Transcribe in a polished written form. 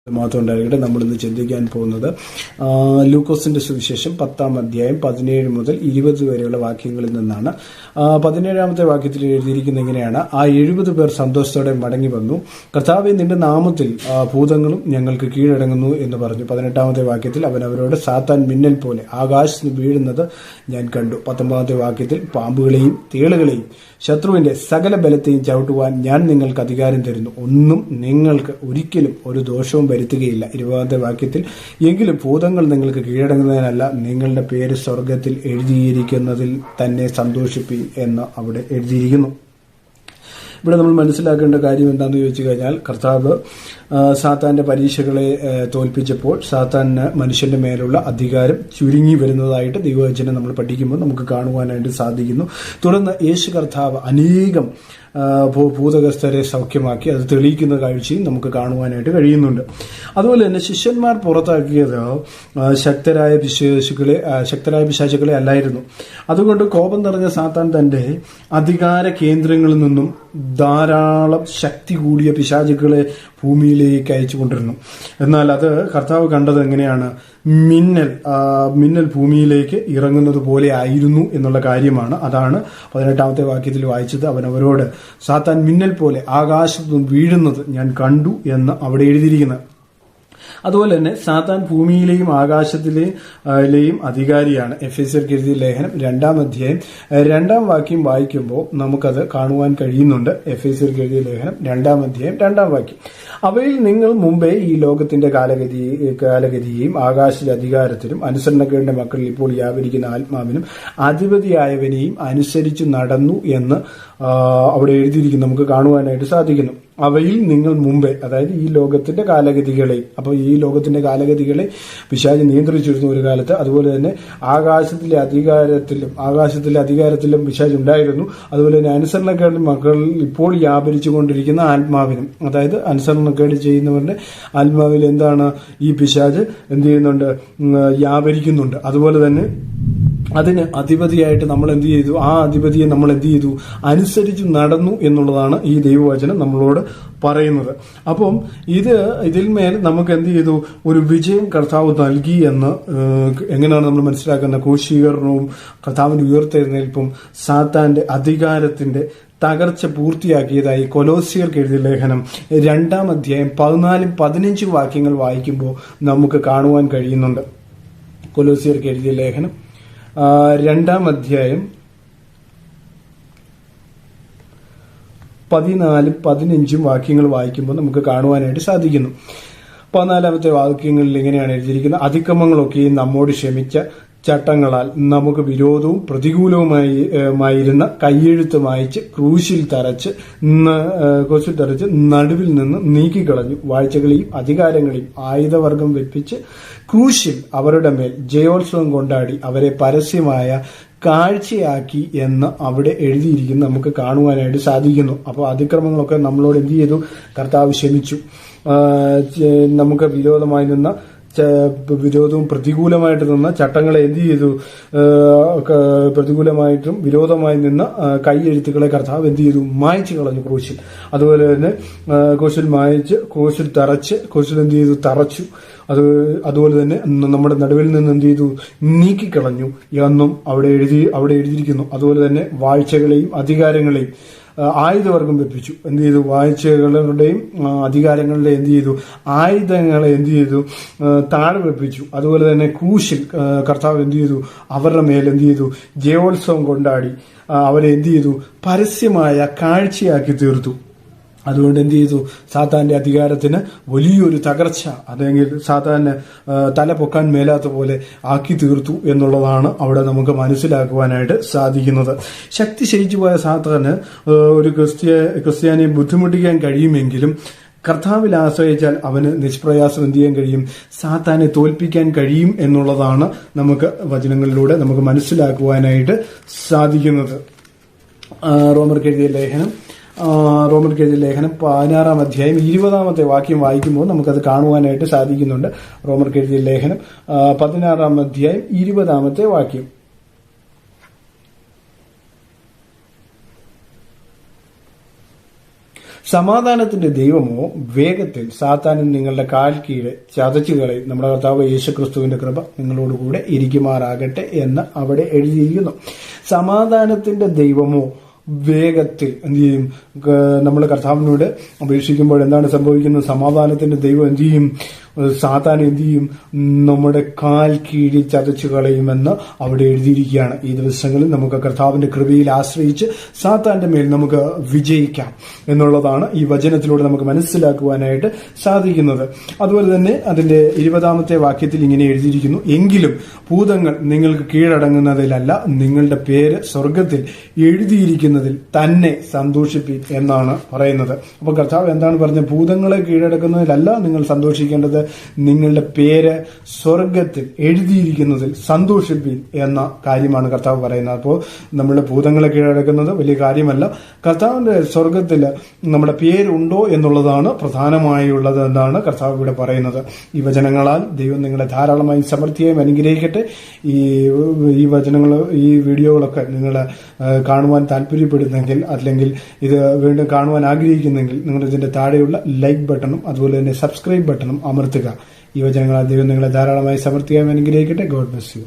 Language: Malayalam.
മാത്രം ഉണ്ടായിരിക്കട്ടെ. നമ്മളിന്ന് ചിന്തിക്കാൻ പോകുന്നത് ലൂക്കോസിന്റെ സുവിശേഷം 10-ാം അധ്യായം 17 മുതൽ 20 വരെയുള്ള വാക്യങ്ങളിൽ നിന്നാണ്. 17-ാമത്തെ വാക്യത്തിൽ എഴുതിയിരിക്കുന്ന ഇങ്ങനെയാണ്: ആ 70 പേർ സന്തോഷത്തോടെ മടങ്ങി വന്നു, കർത്താവേ, നിന്റെ നാമത്തിൽ ഭൂതങ്ങളും ഞങ്ങൾക്ക് കീഴടങ്ങുന്നു എന്ന് പറഞ്ഞു. 18-ാമത്തെ വാക്യത്തിൽ അവൻ അവരോട്, സാത്താൻ മിന്നൽ പോലെ ആകാശത്ത് വീഴുന്നത് ഞാൻ കണ്ടു. 19-ാമത്തെ വാക്യത്തിൽ പാമ്പുകളെയും തേളുകളെയും ശത്രുവിന്റെ സകല ബലത്തെയും ചവിട്ടുവാൻ ഞാൻ നിങ്ങൾക്ക് അധികാരം തരുന്നു, ഒന്നും നിങ്ങൾക്ക് ഒരിക്കലും ഒരു ദോഷവും വരുത്തുകയില്ല. 20-ാമത്തെ വാക്യത്തിൽ, എങ്കിലും ഭൂതങ്ങൾ നിങ്ങൾക്ക് കീഴടങ്ങുന്നതിനല്ല, നിങ്ങളുടെ പേര് സ്വർഗത്തിൽ എഴുതിയിരിക്കുന്നതിൽ തന്നെ സന്തോഷിപ്പീൻ എന്ന് അവിടെ എഴുതിയിരിക്കുന്നു. ഇവിടെ നമ്മൾ മനസ്സിലാക്കേണ്ട കാര്യം എന്താണെന്ന് ചോദിച്ചു കഴിഞ്ഞാൽ, കർത്താവ് സാത്താന്റെ പരീക്ഷകളെ തോൽപ്പിച്ചപ്പോൾ സാത്താന് മനുഷ്യന്റെ മേലുള്ള അധികാരം ചുരുങ്ങി വരുന്നതായിട്ട് ദൈവവചനം നമ്മൾ പഠിക്കുമ്പോൾ നമുക്ക് കാണുവാനായിട്ട് സാധിക്കുന്നു. തുടർന്ന് യേശു കർത്താവ് അനേകം ഭൂതഗ്രസ്തരെ സൗഖ്യമാക്കി, അത് തെളിയിക്കുന്ന കാഴ്ചയും നമുക്ക് കാണുവാനായിട്ട് കഴിയുന്നുണ്ട്. അതുപോലെ തന്നെ ശിഷ്യന്മാർ പുറത്താക്കിയത് ശക്തരായ പിശാചുക്കളെ അല്ലായിരുന്നു. അതുകൊണ്ട് കോപം നിറഞ്ഞ സാത്താൻ തന്റെ അധികാര കേന്ദ്രങ്ങളിൽ നിന്നും ധാരാളം ശക്തി കൂടിയ പിശാചുക്കളെ ഭൂമിയിലേക്ക് അയച്ചു കൊണ്ടിരുന്നു. എന്നാൽ അത് കർത്താവ് കണ്ടത് എങ്ങനെയാണ്? മിന്നൽ ഭൂമിയിലേക്ക് ഇറങ്ങുന്നത് പോലെ ആയിരുന്നു എന്നുള്ള കാര്യമാണ്. അതാണ് 18-ാമത്തെ വാക്യത്തിൽ വായിച്ചത്. അവൻ അവരോട്, സാത്താൻ മിന്നൽ പോലെ ആകാശത്തുനിന്ന് വീഴുന്നത് ഞാൻ കണ്ടു എന്ന് അവിടെ എഴുതിയിരിക്കുന്നത്. അതുപോലെ തന്നെ സാത്താൻ ഭൂമിയിലെയും ആകാശത്തിലെയും അധികാരിയാണ്. എഫെസ്യർക്ക് എഴുതിയ ലേഖനം 2-ാം അധ്യായം 2-ാം വാക്യം വായിക്കുമ്പോൾ നമുക്കത് കാണുവാൻ കഴിയുന്നുണ്ട്. എഫെസ്യർക്ക് എഴുതിയ ലേഖനം 2-ാം അധ്യായം 2-ാം വാക്യം, അവയിൽ നിങ്ങൾ മുമ്പേ ഈ ലോകത്തിന്റെ കാലഗതിയെയും ആകാശത്തിലെ അധികാരത്തിലും അനുസരണക്കേടിന്റെ മക്കളിൽ ഇപ്പോൾ വ്യാപരിക്കുന്ന ആത്മാവിനും അധിപതിയായവനെയും അനുസരിച്ച് നടന്നു എന്ന് അവിടെ എഴുതിയിരിക്കുന്നു, നമുക്ക് കാണുവാനായിട്ട് സാധിക്കുന്നു. അവയിൽ നിങ്ങൾ മുമ്പേ, അതായത് ഈ ലോകത്തിന്റെ കാലഗതികളെ, അപ്പോൾ ഈ ലോകത്തിന്റെ കാലഗതികളെ പിശാച് നിയന്ത്രിച്ചിരുന്ന ഒരു കാലത്ത്. അതുപോലെ തന്നെ ആകാശത്തിലെ അധികാരത്തിലും പിശാച് ഉണ്ടായിരുന്നു. അതുപോലെ തന്നെ അനുസരണക്കേടിന്റെ മക്കളിൽ ഇപ്പോൾ വ്യാപരിച്ചു കൊണ്ടിരിക്കുന്ന ആത്മാവിനും, അതായത് അനുസരണക്കേട് ചെയ്യുന്നവരുടെ ആത്മാവിൽ എന്താണ് ഈ പിശാച് എന്ത് ചെയ്യുന്നുണ്ട്? വ്യാപരിക്കുന്നുണ്ട്. അതുപോലെ തന്നെ അതിന് അധിപതിയായിട്ട് നമ്മൾ എന്ത് ചെയ്തു? ആ അധിപതിയെ നമ്മൾ എന്ത് ചെയ്തു? അനുസരിച്ച് നടന്നു എന്നുള്ളതാണ് ഈ ദൈവവചനം നമ്മളോട് പറയുന്നത്. അപ്പം ഇതിന്മേൽ നമുക്ക് എന്ത് ചെയ്തു? ഒരു വിജയം കർത്താവ് നൽകി എന്ന് എങ്ങനെയാണ് നമ്മൾ മനസ്സിലാക്കുന്നത്? ക്രൂശീകരണവും കർത്താവിന്റെ ഉയർത്തെഴുന്നേൽപ്പും സാത്താന്റെ അധികാരത്തിന്റെ തകർച്ച പൂർത്തിയാക്കിയതായി കൊലോസ്യർക്ക് എഴുതിയ ലേഖനം 2-ാം അധ്യായം 14-15 വാക്യങ്ങൾ വായിക്കുമ്പോൾ നമുക്ക് കാണുവാൻ കഴിയുന്നുണ്ട്. കൊലോസ്യർക്ക് എഴുതിയ ലേഖനം 2-ാം അധ്യായം 14-15 വാക്യങ്ങൾ വായിക്കുമ്പോൾ നമുക്ക് കാണുവാനായിട്ട് സാധിക്കുന്നു. 14-ാമത്തെ വാക്യങ്ങളിൽ ഇങ്ങനെയാണ് എഴുതിയിരിക്കുന്നത്: അതിക്രമങ്ങളൊക്കെയും നമ്മോട് ക്ഷമിച്ച ചട്ടങ്ങളാൽ നമുക്ക് വിരോധവും പ്രതികൂലവുമായിരുന്ന കയ്യെഴുത്ത് മായ്ച്ച് ക്രൂശിൽ തറച്ച് നടുവിൽ നിന്ന് നീക്കിക്കളഞ്ഞു. വാഴ്ചകളെയും അധികാരങ്ങളെയും ആയുധവർഗം വെപ്പിച്ച് ക്രൂശിൽ അവരുടെ മേൽ ജയോത്സവം കൊണ്ടാടി അവരെ പരസ്യമായ കാഴ്ചയാക്കി എന്ന് അവിടെ എഴുതിയിരിക്കുന്നു, നമുക്ക് കാണുവാനായിട്ട് സാധിക്കുന്നു. അപ്പോൾ അതിക്രമങ്ങളൊക്കെ നമ്മളോട് എന്ത് ചെയ്തു? കർത്താവ് ക്ഷമിച്ചു. നമുക്ക് വിരോധവും പ്രതികൂലമായിട്ട് നിന്ന ചട്ടങ്ങളെ എന്ത് ചെയ്തു? പ്രതികൂലമായിട്ടും വിരോധമായി നിന്ന കൈയെഴുത്തുകളെ കർത്താവ് എന്ത് ചെയ്തു? മായ്ച്ചു കളഞ്ഞു ക്രൂശിൽ. അതുപോലെ തന്നെ ക്രൂശിൽ മായ്ച്ച് ക്രൂശിൽ എന്ത് ചെയ്തു? തറച്ചു. അതുപോലെ തന്നെ നമ്മുടെ നടുവിൽ നിന്ന് എന്ത് ചെയ്തു? നീക്കിക്കളഞ്ഞു എന്നും അവിടെ എഴുതിയിരിക്കുന്നു. അതുപോലെ തന്നെ വാഴ്ചകളെയും അധികാരങ്ങളെയും ആയുധവർഗം വെപ്പിച്ചു. എന്ത് ചെയ്തു? വാഴ്ചകളുടെയും അധികാരങ്ങളുടെയും എന്ത് ചെയ്തു? ആയുധങ്ങളെ എന്ത് ചെയ്തു? താഴെ വെപ്പിച്ചു. അതുപോലെ തന്നെ ക്രൂശിൽ കർത്താവ് എന്ത് ചെയ്തു? അവരുടെ മേൽ എന്ത് ചെയ്തു? ജയോത്സവം കൊണ്ടാടി അവരെ എന്ത് ചെയ്തു? പരസ്യമായ കാഴ്ചയാക്കി തീർത്തു. അതുകൊണ്ട് എന്ത് ചെയ്തു? സാത്താന്റെ അധികാരത്തിന് വലിയൊരു തകർച്ച, അല്ലെങ്കിൽ സാത്താന് തല പൊക്കാൻ മേലാത്ത പോലെ ആക്കി തീർത്തു എന്നുള്ളതാണ് അവിടെ നമുക്ക് മനസ്സിലാക്കുവാനായിട്ട് സാധിക്കുന്നത്. ശക്തി ക്ഷയിച്ചു പോയ സാത്താന് ഒരു ക്രിസ്ത്യാനിയെ ബുദ്ധിമുട്ടിക്കാൻ കഴിയുമെങ്കിലും കർത്താവിൽ ആശ്രയിച്ചാൽ അവന് നിഷ്പ്രയാസം എന്ത് ചെയ്യാൻ കഴിയും? സാത്താനെ തോൽപ്പിക്കാൻ കഴിയും എന്നുള്ളതാണ് നമുക്ക് വചനങ്ങളിലൂടെ നമുക്ക് മനസ്സിലാക്കുവാനായിട്ട് സാധിക്കുന്നത്. റോമർക്ക് എഴുതിയ ലേഖനം 16-ാം അധ്യായം 20-ാമത്തെ വാക്യം വായിക്കുമ്പോൾ നമുക്കത് കാണുവാനായിട്ട് സാധിക്കുന്നുണ്ട്. റോമർക്ക് എഴുതിയ ലേഖനം 16-ാം അധ്യായം 20-ാമത്തെ വാക്യം, സമാധാനത്തിന്റെ ദൈവമോ വേഗത്തിൽ സാത്താനും നിങ്ങളുടെ കാൽ കീഴെ ചതച്ചുകളയും. നമ്മുടെ കർത്താവ് യേശുക്രിസ്തുവിന്റെ കൃപ നിങ്ങളോടുകൂടെ ഇരിക്കുമാറാകട്ടെ എന്ന് അവിടെ എഴുതിയിരിക്കുന്നു. സമാധാനത്തിന്റെ ദൈവമോ വേഗത്തിൽ എന്ത് ചെയ്യും? നമ്മൾ കർത്താവിനോട് അപേക്ഷിക്കുമ്പോൾ എന്താണ് സംഭവിക്കുന്നത്? സമാധാനത്തിന്റെ ദൈവം എന്ത് ചെയ്യും? സാത്താൻ എന്ത് ചെയ്യും? നമ്മുടെ കാൽ കീഴിൽ ചതച്ചു കളയുമെന്ന് അവിടെ എഴുതിയിരിക്കുകയാണ്. ഈ ദിവസങ്ങളിൽ നമുക്ക് കർത്താവിന്റെ കൃപയിൽ ആശ്രയിച്ച് സാത്താന്റെ മേൽ നമുക്ക് വിജയിക്കാം എന്നുള്ളതാണ് ഈ വചനത്തിലൂടെ നമുക്ക് മനസ്സിലാക്കുവാനായിട്ട് സാധിക്കുന്നത്. അതുപോലെ തന്നെ അതിന്റെ 20-ാമത്തെ വാക്യത്തിൽ ഇങ്ങനെ എഴുതിയിരിക്കുന്നു, എങ്കിലും ഭൂതങ്ങൾ നിങ്ങൾക്ക് കീഴടങ്ങുന്നതിലല്ല, നിങ്ങളുടെ പേര് സ്വർഗത്തിൽ എഴുതിയിരിക്കുന്നതിൽ തന്നെ സന്തോഷിപ്പി എന്നാണ് പറയുന്നത്. അപ്പൊ കർത്താവ് എന്താണ് പറഞ്ഞത്? ഭൂതങ്ങളെ കീഴടക്കുന്നതിലല്ല നിങ്ങൾ സന്തോഷിക്കേണ്ടത്, നിങ്ങളുടെ പേര് സ്വർഗത്തിൽ എഴുതിയിരിക്കുന്നതിൽ സന്തോഷിപ്പിൻ എന്ന കാര്യമാണ് കർത്താവ് പറയുന്നത്. അപ്പോൾ നമ്മുടെ ഭൂതങ്ങളെ കീഴടക്കുന്നത് വലിയ കാര്യമല്ല, കർത്താവിന്റെ സ്വർഗത്തിൽ നമ്മുടെ പേരുണ്ടോ എന്നുള്ളതാണ് പ്രധാനമായുള്ളത് എന്നാണ് കർത്താവ് ഇവിടെ പറയുന്നത്. ഈ വചനങ്ങളാൽ ദൈവം നിങ്ങളെ ധാരാളമായി സമൃദ്ധിയായും അനുഗ്രഹിക്കട്ടെ. ഈ വചനങ്ങൾ, ഈ വീഡിയോകളൊക്കെ നിങ്ങൾ കാണുവാൻ താല്പര്യപ്പെടുന്നെങ്കിൽ, അല്ലെങ്കിൽ ഇത് വീണ്ടും കാണുവാൻ ആഗ്രഹിക്കുന്നെങ്കിൽ, നിങ്ങൾ ഇതിന്റെ താഴെയുള്ള ലൈക്ക് ബട്ടണും അതുപോലെ തന്നെ സബ്സ്ക്രൈബ് ബട്ടണും അമർത്തുക. ഈ വചനങ്ങളാൽ ദൈവം നിങ്ങളെ ധാരാളമായി സമൃദ്ധിയായി അനുഗ്രഹിക്കട്ടെ. God bless you.